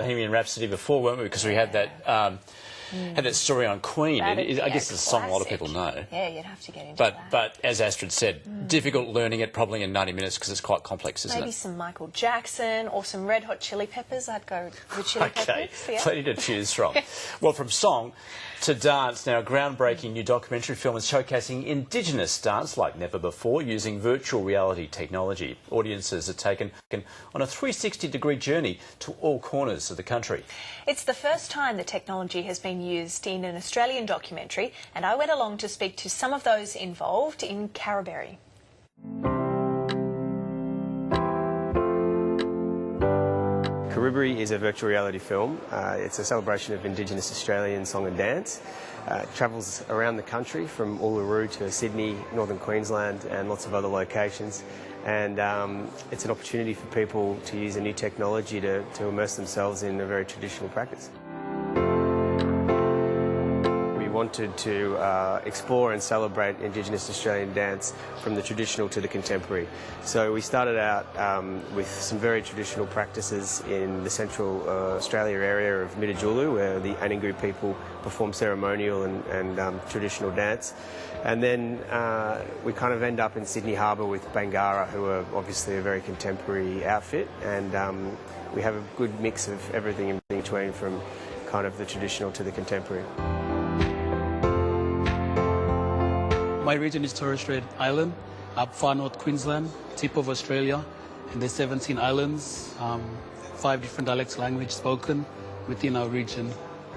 Bohemian Rhapsody before, weren't we? Because we had that story on Queen. I guess it's a song a lot of people know. Yeah, you'd have to get into that. But as Astrid said, difficult learning it probably in 90 minutes because it's quite complex, isn't it? Maybe some Michael Jackson or some Red Hot Chili Peppers. I'd go with Chili Peppers. Yeah. Plenty to choose from. Well, from song to dance, now a groundbreaking new documentary film is showcasing Indigenous dance like never before using virtual reality technology. Audiences are taken on a 360-degree journey to all corners of the country. It's the first time the technology has been used in an Australian documentary, and I went along to speak to some of those involved in Carriberrie. Carriberrie is a virtual reality film. It's a celebration of Indigenous Australian song and dance. It travels around the country from Uluru to Sydney, northern Queensland and lots of other locations. And it's an opportunity for people to use a new technology to immerse themselves in a very traditional practice. We wanted to explore and celebrate Indigenous Australian dance from the traditional to the contemporary. So we started out with some very traditional practices in the central Australia area of Midajulu, where the Anangu people perform ceremonial and traditional dance. And then we kind of end up in Sydney Harbour with Bangarra, who are obviously a very contemporary outfit, and we have a good mix of everything in between, from kind of the traditional to the contemporary. My region is Torres Strait Island, up far north Queensland, tip of Australia, and there's 17 islands, 5 different dialects language spoken within our region.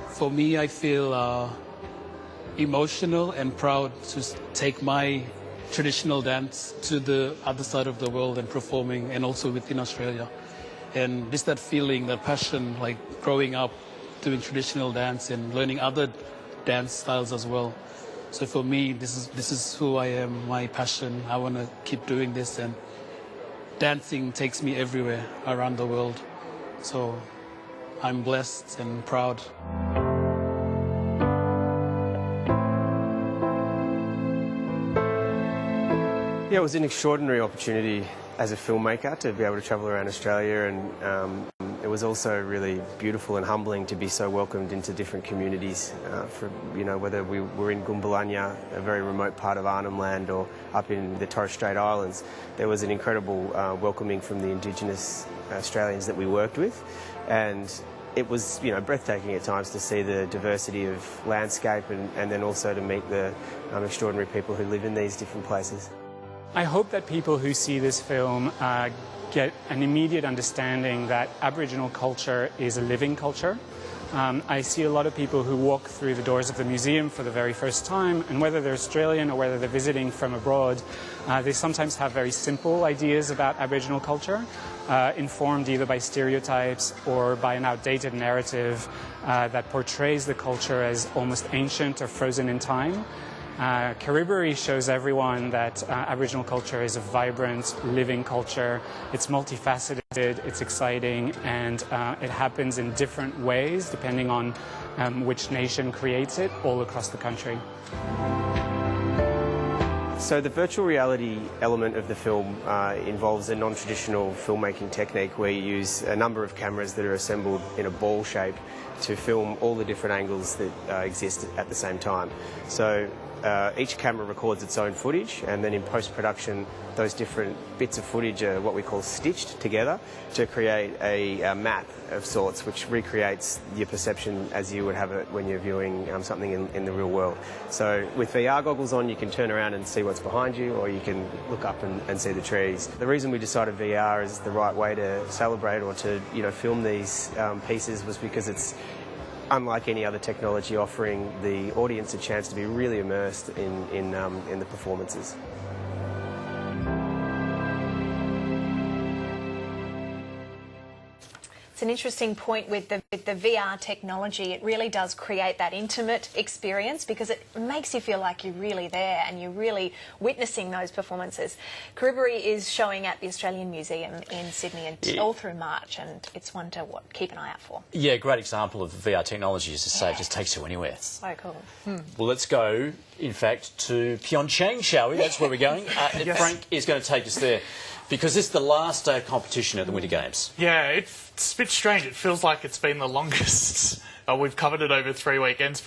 For me, I feel emotional and proud to take my traditional dance to the other side of the world and performing, and also within Australia. And just that feeling, that passion, like growing up doing traditional dance and learning other dance styles as well. So for me, this is who I am, my passion. I want to keep doing this, and dancing takes me everywhere around the world. So I'm blessed and proud. Yeah, it was an extraordinary opportunity as a filmmaker to be able to travel around Australia, and it was also really beautiful and humbling to be so welcomed into different communities. Whether we were in Gumbalanya, a very remote part of Arnhem Land, or up in the Torres Strait Islands, there was an incredible welcoming from the Indigenous Australians that we worked with, and it was breathtaking at times to see the diversity of landscape, and then also to meet the extraordinary people who live in these different places. I hope that people who see this film get an immediate understanding that Aboriginal culture is a living culture. I see a lot of people who walk through the doors of the museum for the very first time, and whether they're Australian or whether they're visiting from abroad, they sometimes have very simple ideas about Aboriginal culture, informed either by stereotypes or by an outdated narrative that portrays the culture as almost ancient or frozen in time. Carriberrie shows everyone that Aboriginal culture is a vibrant, living culture. It's multifaceted, it's exciting, and it happens in different ways depending on which nation creates it all across the country. So the virtual reality element of the film involves a non-traditional filmmaking technique where you use a number of cameras that are assembled in a ball shape to film all the different angles that exist at the same time. So each camera records its own footage, and then in post-production those different bits of footage are what we call stitched together to create a map of sorts, which recreates your perception as you would have it when you're viewing something in the real world. So with VR goggles on, you can turn around and see what's behind you, or you can look up and see the trees. The reason we decided VR is the right way to celebrate or to film these pieces was because it's unlike any other technology, offering the audience a chance to be really immersed in the performances. It's an interesting point with the VR technology. It really does create that intimate experience because it makes you feel like you're really there and you're really witnessing those performances. Carriberrie is showing at the Australian Museum in Sydney all through March, and it's one to keep an eye out for. Yeah, great example of VR technology, as I say, it just takes you anywhere. So cool. Well, let's go, in fact, to Pyeongchang, shall we? That's where we're going. Yes. Frank is going to take us there. Because this is the last day of competition at the Winter Games. Yeah, it's a bit strange. It feels like it's been the longest. We've covered it over 3 weekends. Feels